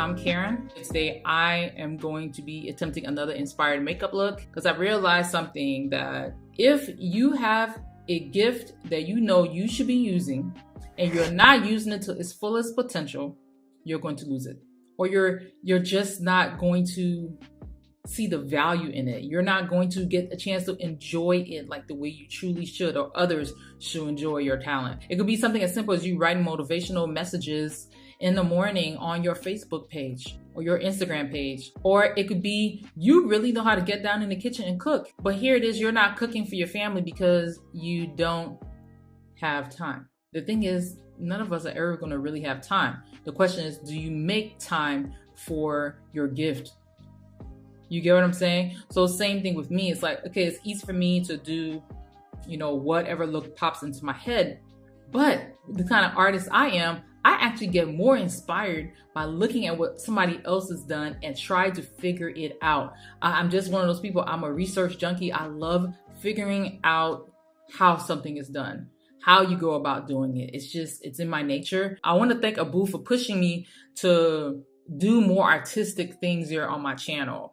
I'm Karen. Today I am going to be attempting another inspired makeup look because I realized something, that if you have a gift that you know you should be using and you're not using it to its fullest potential, you're going to lose it. Or you're just not going to see the value in it. You're not going to get a chance to enjoy it like the way you truly should, or others should enjoy your talent. It could be something as simple as you writing motivational messages in the morning on your Facebook page or your Instagram page. Or it could be you really know how to get down in the kitchen and cook, but here it is, you're not cooking for your family because you don't have time. The thing is, none of us are ever going to really have time. The question is, do you make time for your gift? You get what I'm saying? So same thing with me. It's like, okay, it's easy for me to do, whatever look pops into my head. But the kind of artist I am, I actually get more inspired by looking at what somebody else has done and try to figure it out. I'm just one of those people. I'm a research junkie. I love figuring out how something is done, how you go about doing it. It's in my nature. I want to thank Abu for pushing me to do more artistic things here on my channel.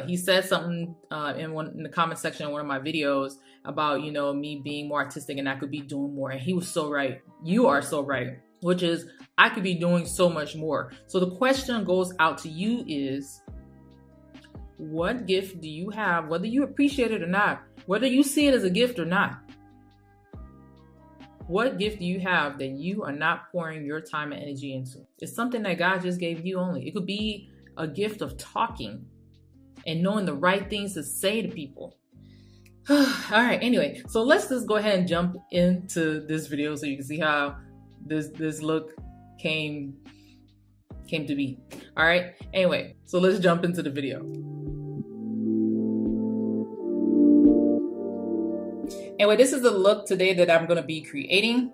He said something in the comment section of one of my videos about, me being more artistic and I could be doing more. And he was so right. You are so right, which is I could be doing so much more. So the question goes out to you is, what gift do you have, whether you appreciate it or not, whether you see it as a gift or not? What gift do you have that you are not pouring your time and energy into? It's something that God just gave you only. It could be a gift of talking and knowing the right things to say to people. All right, anyway, so let's just go ahead and jump into this video so you can see how this look came to be. All right, anyway, so let's jump into the video. Anyway, this is the look today that I'm going to be creating,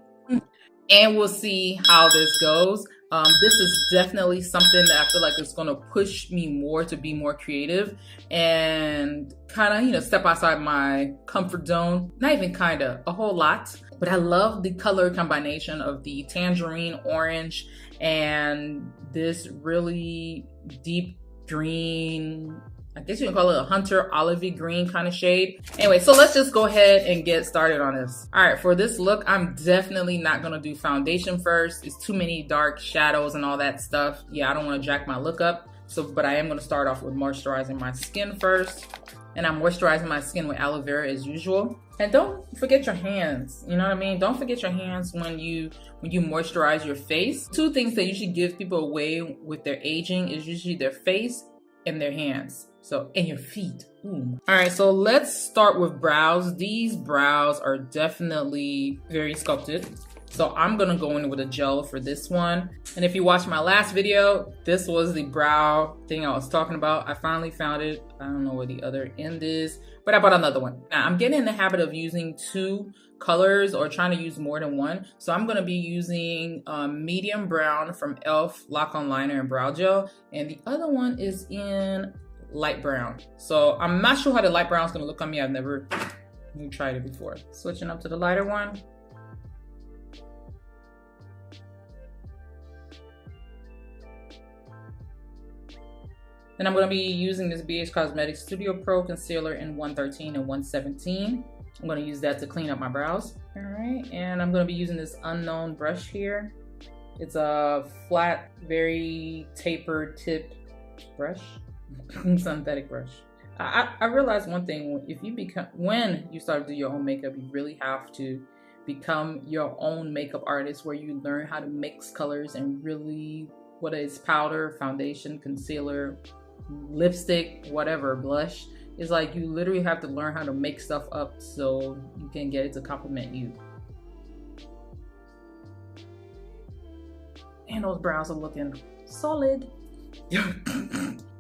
and we'll see how this goes. This is definitely something that I feel like is going to push me more to be more creative and kind of, step outside my comfort zone. Not even kind of, a whole lot. But I love the color combination of the tangerine orange and this really deep green, I guess you can call it a hunter olivey green kind of shade. Anyway, so let's just go ahead and get started on this. All right, for this look, I'm definitely not gonna do foundation first. It's too many dark shadows and all that stuff. Yeah, I don't wanna jack my look up. But I am gonna start off with moisturizing my skin first. And I'm moisturizing my skin with aloe vera as usual. And don't forget your hands, you know what I mean? Don't forget your hands when you moisturize your face. Two things that usually give people away with their aging is usually their face and their hands. And your feet. Ooh. All right, so let's start with brows. These brows are definitely very sculpted. So I'm gonna go in with a gel for this one. And if you watched my last video, this was the brow thing I was talking about. I finally found it. I don't know where the other end is, but I bought another one. Now I'm getting in the habit of using two colors or trying to use more than one. So I'm gonna be using medium brown from e.l.f. Lock On Liner and Brow Gel. And the other one is in light brown. So I'm not sure how the light brown is gonna look on me. I've never tried it before. Switching up to the lighter one. Then I'm gonna be using this Bhcosmetics Studio Pro Concealer in 113 and 117. I'm gonna use that to clean up my brows. All right, and I'm gonna be using this Unknown brush here. It's a flat, very tapered tip brush. Synthetic brush. I realized one thing: when you start to do your own makeup, you really have to become your own makeup artist, where you learn how to mix colors and really, whether it's powder, foundation, concealer, lipstick, whatever, blush, it's like you literally have to learn how to make stuff up so you can get it to complement you. And those brows are looking solid.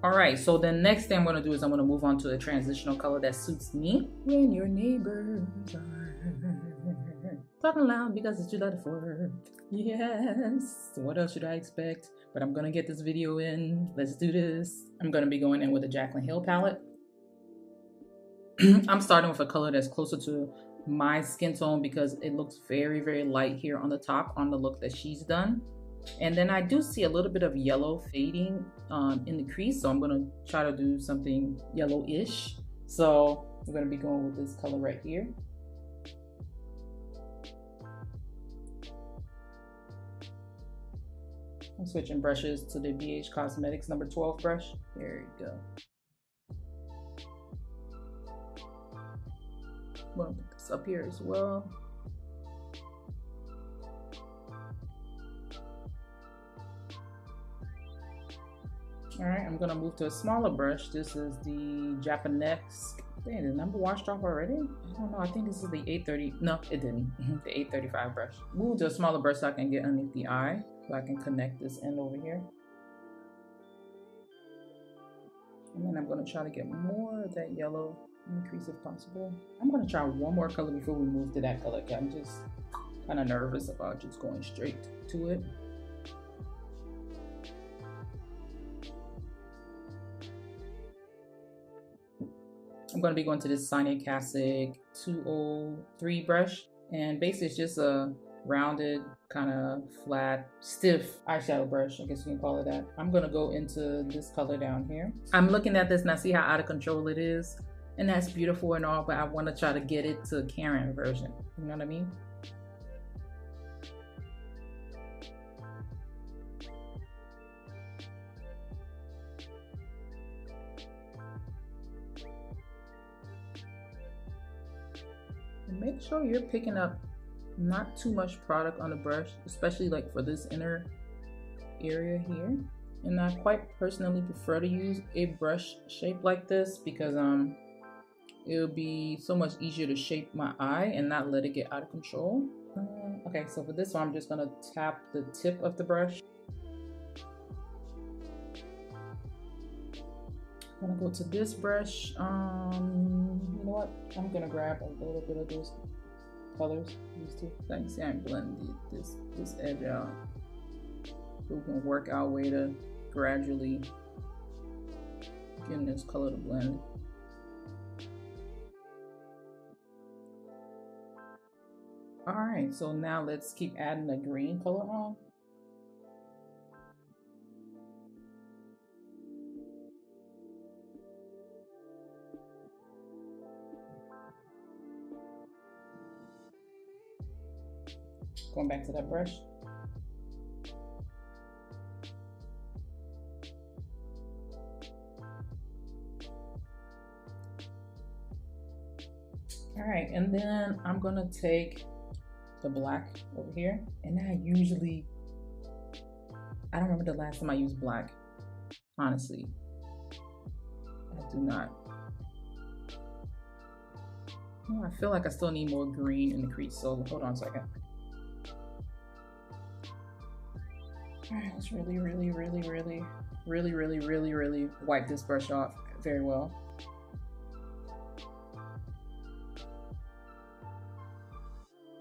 All right, so the next thing I'm gonna do is I'm gonna move on to a transitional color that suits me. When your neighbors are talking loud because it's July the 4th. Yes, what else should I expect? But I'm gonna get this video in. Let's do this. I'm gonna be going in with a Jaclyn Hill palette. I'm starting with a color that's closer to my skin tone because it looks very, very light here on the top on the look that she's done. And then I do see a little bit of yellow fading in the crease, so I'm gonna try to do something yellowish. So we're gonna be going with this color right here. I'm switching brushes to the Bhcosmetics number 12 brush. There you go. I'm gonna put this up here as well. All right, I'm gonna move to a smaller brush. This is the Japanese. Dang, the number washed off already? I don't know, I think this is the 830, no, it didn't. The 835 brush. Move to a smaller brush so I can get underneath the eye, so I can connect this end over here. And then I'm gonna try to get more of that yellow in the crease if possible. I'm gonna try one more color before we move to that color, because I'm just kind of nervous about just going straight to it. I'm going to be going to this Sonia Kasick 203 brush, and basically it's just a rounded, kind of flat, stiff eyeshadow brush, I guess you can call it that. I'm going to go into this color down here. I'm looking at this and I see how out of control it is, and that's beautiful and all, but I want to try to get it to Karen version, you know what I mean? Make sure you're picking up not too much product on the brush, especially like for this inner area here. And I quite personally prefer to use a brush shape like this because it'll be so much easier to shape my eye and not let it get out of control. Okay, so for this one, I'm just gonna tap the tip of the brush. I'm gonna go to this brush. You know what? I'm gonna grab a little bit of those colors, these two. So you can see I'm blending this edge out. So we can work our way to gradually getting this color to blend. All right, so now let's keep adding the green color on. Going back to that brush. All right, and then I'm gonna take the black over here, and I don't remember the last time I used black, honestly. I do not. Oh, I feel like I still need more green in the crease, so hold on a second. All right, let's really wipe this brush off very well.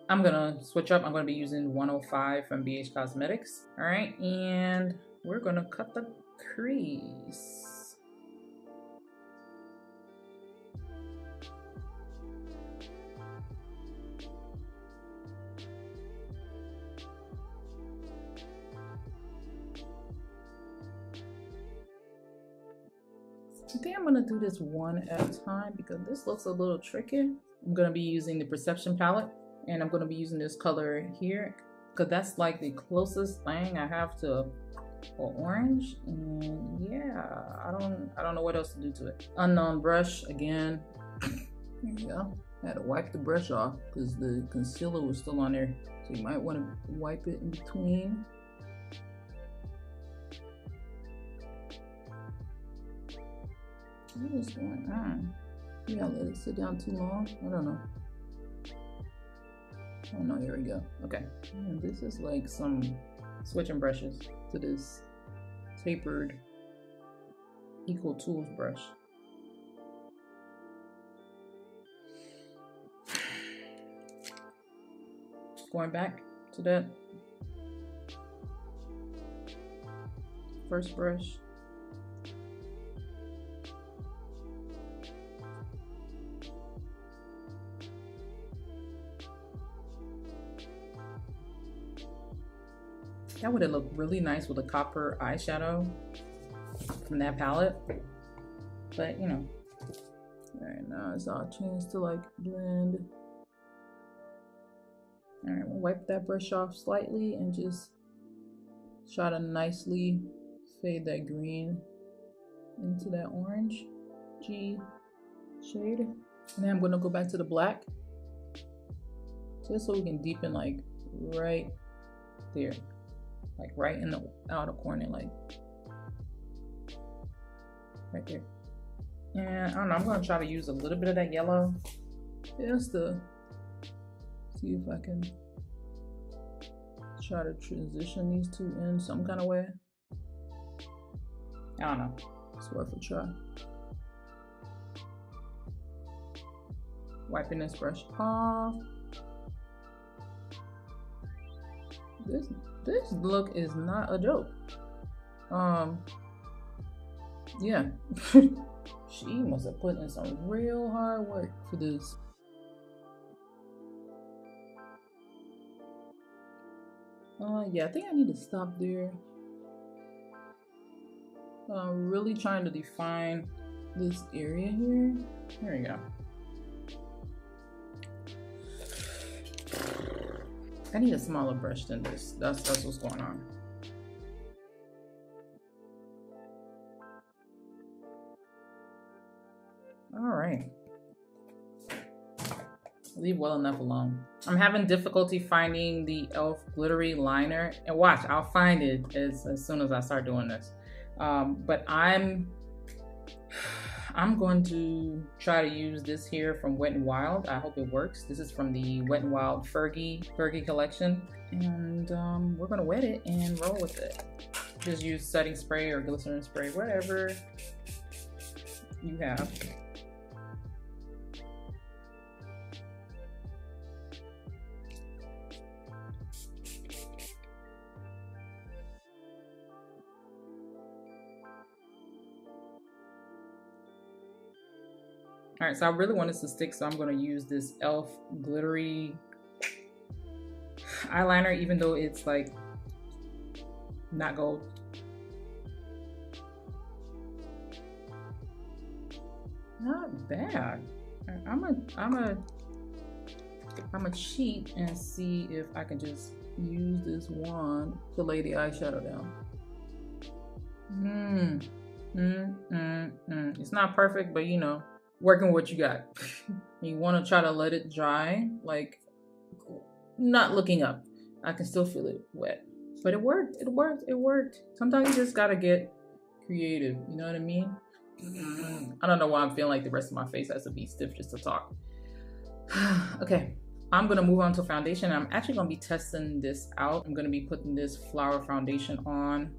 I'm gonna switch up. I'm gonna be using 105 from Bhcosmetics. All right, and we're gonna cut the crease. I think I'm gonna do this one at a time because this looks a little tricky. I'm gonna be using the Perception palette, and I'm gonna be using this color here because that's like the closest thing I have to orange. And yeah, I don't know what else to do to it. Unknown brush again. There you go. I had to wipe the brush off because the concealer was still on there, so you might want to wipe it in between. What is going on? Maybe I let it sit down too long. I don't know. Oh no, here we go. Okay. And this is like some switching brushes to this tapered Equal Tools brush. Going back to that first brush. That would have looked really nice with a copper eyeshadow from that palette. But you know. Alright, now it's our chance to like blend. Alright, we'll wipe that brush off slightly and just try to nicely fade that green into that orange G shade. And then I'm gonna go back to the black just so we can deepen like right there, like right in the outer corner, like right there. And I don't know, I'm gonna try to use a little bit of that yellow just to see if I can try to transition these two in some kind of way. I don't know, it's worth a try. Wiping this brush off. This look is not a joke. Yeah. She must have put in some real hard work for this. Yeah, I think I need to stop there. I'm really trying to define this area here. There we go. I need a smaller brush than this. That's what's going on. All right. Leave well enough alone. I'm having difficulty finding the e.l.f. glittery liner, and watch, I'll find it as soon as I start doing this. But I'm going to try to use this here from Wet n Wild. I hope it works. This is from the Wet n Wild Fergie collection, and we're gonna wet it and roll with it. Just use setting spray or glycerin spray, whatever you have. All right, so I really want this to stick, so I'm going to use this e.l.f. glittery eyeliner, even though it's like not gold. Not bad. I'm a cheat and see if I can just use this wand to lay the eyeshadow down. It's not perfect, but you know, working what you got. You want to try to let it dry, like not looking up. I can still feel it wet, but it worked. It worked. Sometimes you just gotta get creative. You know what I mean? I don't know why I'm feeling like the rest of my face has to be stiff just to talk. Okay, I'm gonna move on to foundation. I'm actually gonna be testing this out. I'm gonna be putting this flower foundation on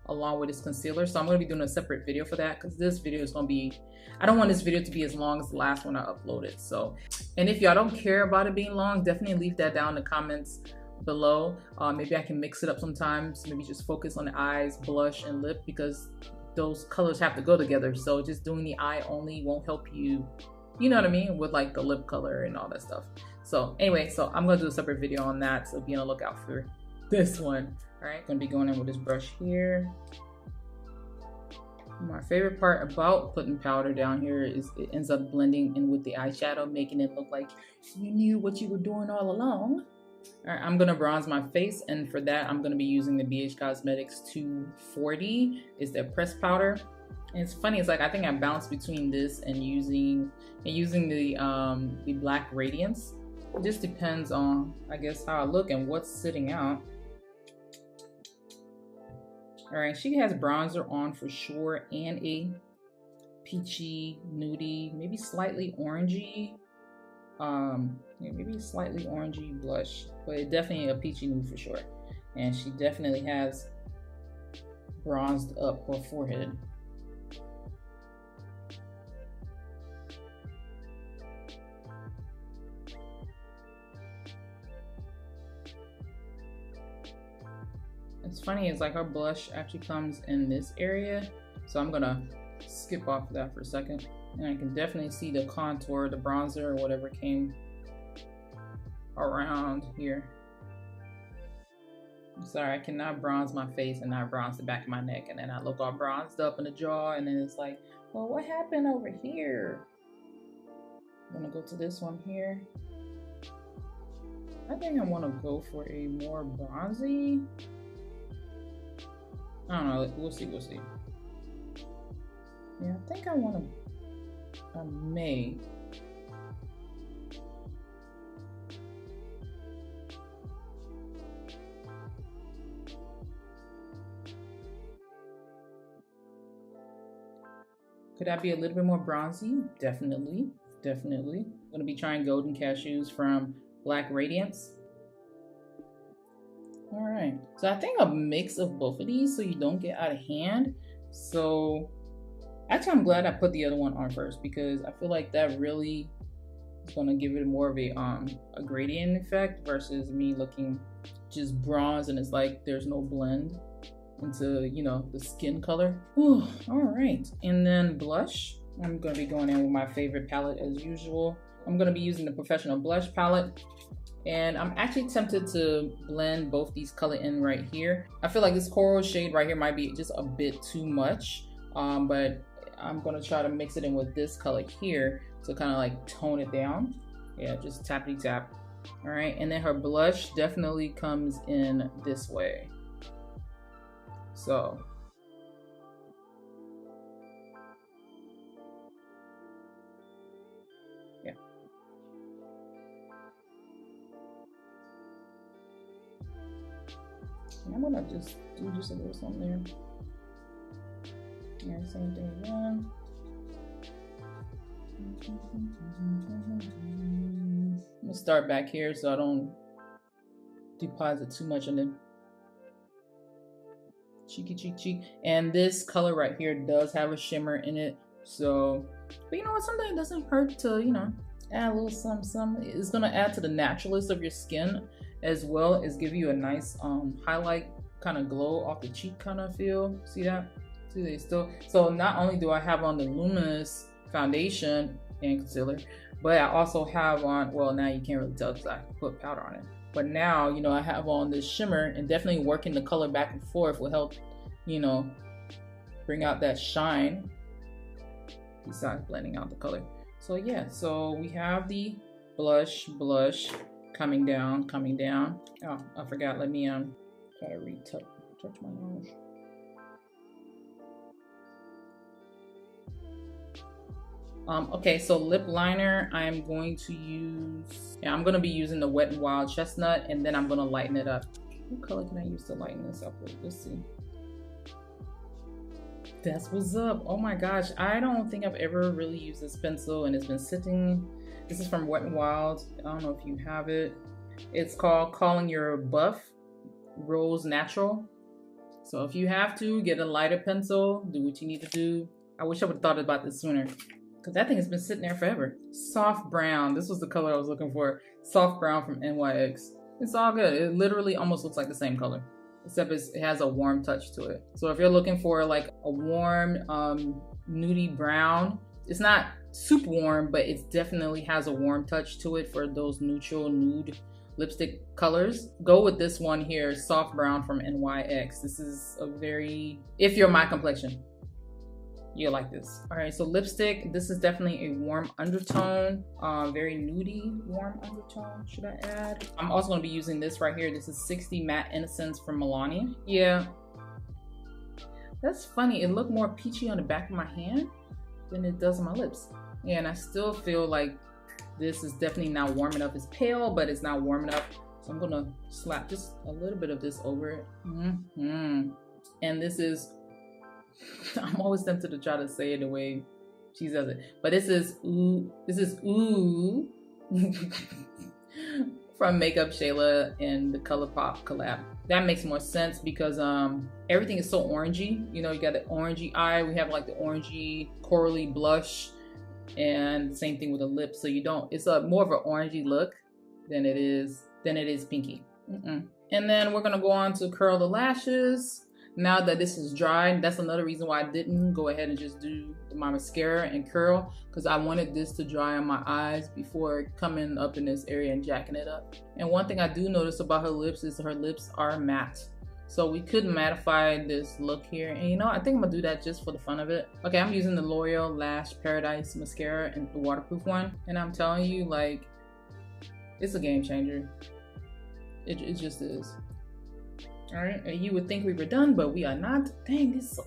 along with this concealer. So I'm gonna be doing a separate video for that because this video is gonna be, I don't want this video to be as long as the last one I uploaded. So, and if y'all don't care about it being long, definitely leave that down in the comments below. Maybe I can mix it up sometimes. Maybe just focus on the eyes, blush, and lip because those colors have to go together. So just doing the eye only won't help you, you know what I mean, with like the lip color and all that stuff. So anyway, so I'm gonna do a separate video on that. So be on the lookout for this one. All right, gonna be going in with this brush here. My favorite part about putting powder down here is it ends up blending in with the eyeshadow, making it look like you knew what you were doing all along. All right, I'm gonna bronze my face, and for that, I'm gonna be using the Bhcosmetics 240. It's their pressed powder. And it's funny, it's like I think I bounced between this and using the Black Radiance. It just depends on, I guess, how I look and what's sitting out. All right, she has bronzer on for sure and a peachy, nudie, maybe slightly orangey, yeah, maybe slightly orangey blush, but definitely a peachy nude for sure. And she definitely has bronzed up her forehead. It's funny, it's like her blush actually comes in this area. So I'm gonna skip off of that for a second. And I can definitely see the contour, the bronzer or whatever came around here. I'm sorry, I cannot bronze my face and not bronze the back of my neck. And then I look all bronzed up in the jaw, and then it's like, well, what happened over here? I'm gonna go to this one here. I think I want to go for a more bronzy. I don't know, we'll see, we'll see. Yeah, I think I want a May. Could I be a little bit more bronzy? Definitely, definitely. I'm gonna be trying Golden Cashews from Black Radiance. All right, so I think a mix of both of these so you don't get out of hand. So actually, I'm glad I put the other one on first because I feel like that really is gonna give it more of a gradient effect versus me looking just bronze and it's like there's no blend into, you know, the skin color. Whew, all right, and then blush. I'm gonna be going in with my favorite palette as usual. I'm gonna be using the Professional Blush palette. And I'm actually tempted to blend both these color in right here. I feel like this coral shade right here might be just a bit too much, but I'm gonna try to mix it in with this color here to kind of like tone it down. Yeah, just tappity tap. All right, and then her blush definitely comes in this way. So. Yeah. And I'm gonna just do just a little something there. Yeah, same thing again. I'm gonna start back here so I don't deposit too much on the cheeky cheek. And this color right here does have a shimmer in it. So, but you know what? Sometimes it doesn't hurt to, you know, add a little something. It's gonna add to the naturalness of your skin as well as give you a nice highlight kind of glow off the cheek kind of feel. See that? See they still. So not only do I have on the Luminous foundation and concealer, but I also have on, well, now you can't really tell because I put powder on it. But now, you know, I have on this shimmer, and definitely working the color back and forth will help, you know, bring out that shine besides blending out the color. So yeah, so we have the blush coming down. Oh, I forgot, let me try to retouch my nose. Okay, so lip liner, I'm going to use, yeah, I'm gonna be using the Wet n Wild Chestnut, and then I'm gonna lighten it up. What color can I use to lighten this up with? Let's see. That's what's up. Oh my gosh, I don't think I've ever really used this pencil, and it's been sitting. This is from Wet n Wild. I don't know if you have it. It's called Calling Your Buff Rose Natural. So if you have to, get a lighter pencil, do what you need to do. I wish I would have thought about this sooner, because that thing has been sitting there forever. Soft brown. This was the color I was looking for. Soft brown from NYX. It's all good. It literally almost looks like the same color, except it has a warm touch to it. So if you're looking for like a warm, nudie brown, it's not super warm, but it definitely has a warm touch to it for those neutral nude lipstick colors. Go with this one here, Soft Brown from NYX. This is a very, if you're my complexion, you'll like this. All right, so lipstick, this is definitely a warm undertone, very nudie warm undertone, should I add? I'm also gonna be using this right here. This is 60 Matte Innocence from Melania. Yeah, that's funny. It looked more peachy on the back of my hand than it does on my lips. Yeah, and I still feel like this is definitely not warm enough. It's pale, but it's not warm enough. So I'm gonna slap just a little bit of this over it. And this is, I'm always tempted to try to say it the way she says it, but this is Ooh from Makeup Shayla and the ColourPop collab. That makes more sense because everything is so orangey. You know, you got the orangey eye. We have like the orangey corally blush, and same thing with the lips. So you don't. It's a more of an orangey look than it is pinky. And then we're gonna go on to curl the lashes. Now that this is dry, that's another reason why I didn't go ahead and just do my mascara and curl, because I wanted this to dry on my eyes before coming up in this area and jacking it up. And one thing I do notice about her lips is her lips are matte. So we could mattify this look here. And you know, I think I'm gonna do that just for the fun of it. Okay, I'm using the L'Oreal Lash Paradise mascara and the waterproof one. And I'm telling you, like, it's a game changer. It just is. All right, and you would think we were done, but we are not. Dang, this is so...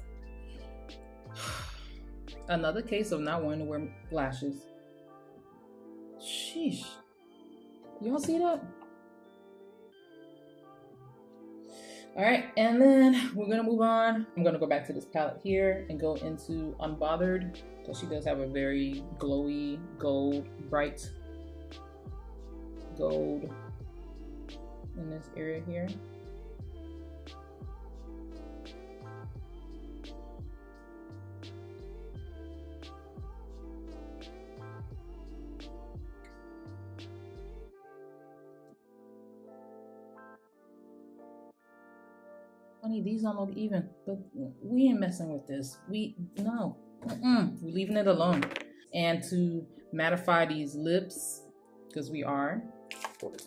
Another case of not wanting to wear lashes. Sheesh. Y'all see that? All right, and then we're gonna move on. I'm gonna go back to this palette here and go into Unbothered, because she does have a very glowy gold, bright gold in this area here. Honey, these don't look even, but we ain't messing with this. No, we're leaving it alone. And to mattify these lips, because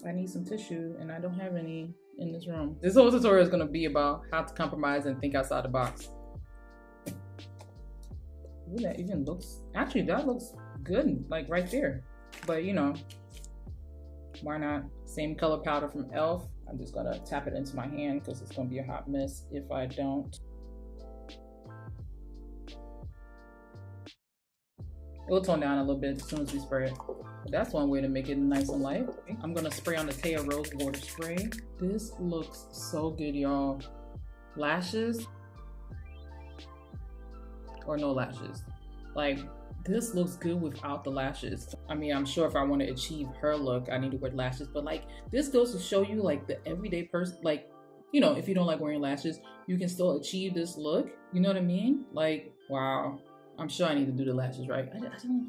I need some tissue and I don't have any in this room. This whole tutorial is gonna be about how to compromise and think outside the box. Ooh, that even looks, actually that looks good, like right there. But you know, why not? Same color powder from e.l.f. I'm just gonna tap it into my hand because it's gonna be a hot mess if I don't. It will tone down a little bit as soon as we spray it. But that's one way to make it nice and light. I'm gonna spray on the Taya Rose Water Spray. This looks so good, y'all. Lashes or no lashes. Like, this looks good without the lashes. I mean, I'm sure if I want to achieve her look, I need to wear lashes, but like, this goes to show you like the everyday person, like, you know, if you don't like wearing lashes, you can still achieve this look. You know what I mean? Like, wow. I'm sure I need to do the lashes right. I just don't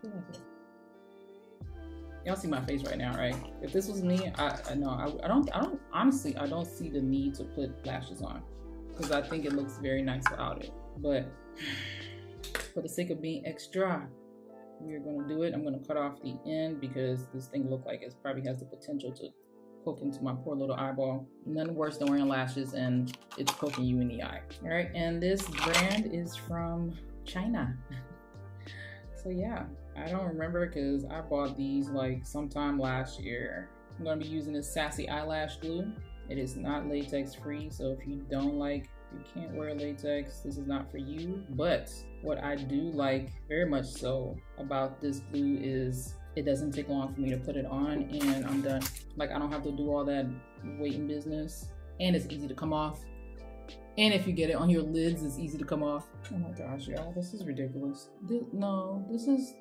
feel like it. Y'all see my face right now, right? If this was me, I don't honestly, I don't see the need to put lashes on because I think it looks very nice without it. But for the sake of being extra, we're gonna do it. I'm gonna cut off the end because this thing looked like it probably has the potential to poke into my poor little eyeball. None worse than wearing lashes and it's poking you in the eye. All right, and this brand is from China. So yeah, I don't remember because I bought these like sometime last year. I'm gonna be using this Sassy Eyelash Glue. It is not latex free, so if you can't wear latex, this is not for you. But what I do like very much so about this glue is it doesn't take long for me to put it on and I'm done. Like, I don't have to do all that waiting business, and it's easy to come off. And if you get it on your lids, it's easy to come off. Oh my gosh, y'all, this is ridiculous. This is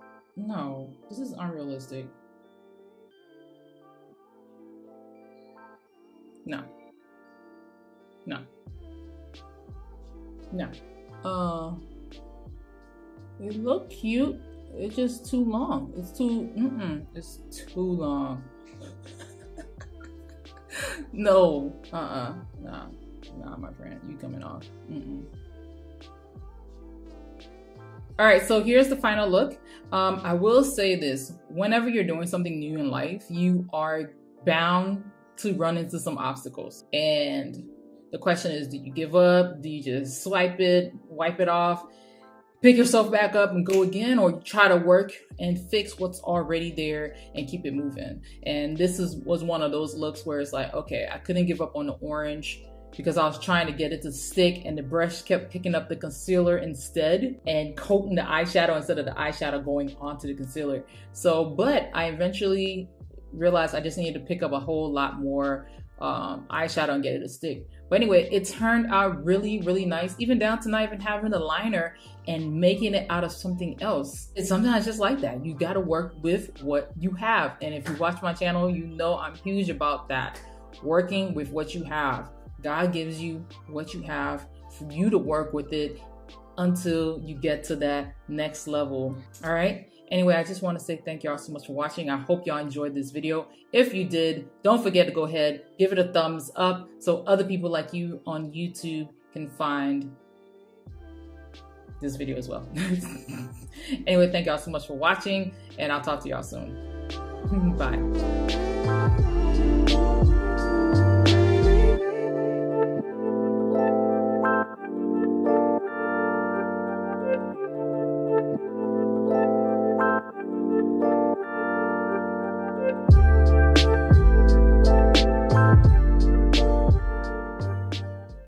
unrealistic. No. It look cute. It's just too long. It's too long. No, nah, my friend, you coming off. All right, so here's the final look. I will say this: whenever you're doing something new in life, you are bound to run into some obstacles, and the question is, do you give up? Do you just swipe it, wipe it off, pick yourself back up and go again, or try to work and fix what's already there and keep it moving? And this was one of those looks where it's like, okay, I couldn't give up on the orange because I was trying to get it to stick and the brush kept picking up the concealer instead and coating the eyeshadow instead of the eyeshadow going onto the concealer. So, but I eventually realized I just needed to pick up a whole lot more eyeshadow and get it to stick. But anyway, it turned out really, really nice, even down to not even having the liner and making it out of something else. It's sometimes just like that. You gotta work with what you have. And if you watch my channel, you know I'm huge about that. Working with what you have. God gives you what you have for you to work with it until you get to that next level. All right. Anyway, I just want to say thank y'all so much for watching. I hope y'all enjoyed this video. If you did, don't forget to go ahead, give it a thumbs up so other people like you on YouTube can find this video as well. Anyway, thank y'all so much for watching, and I'll talk to y'all soon. Bye.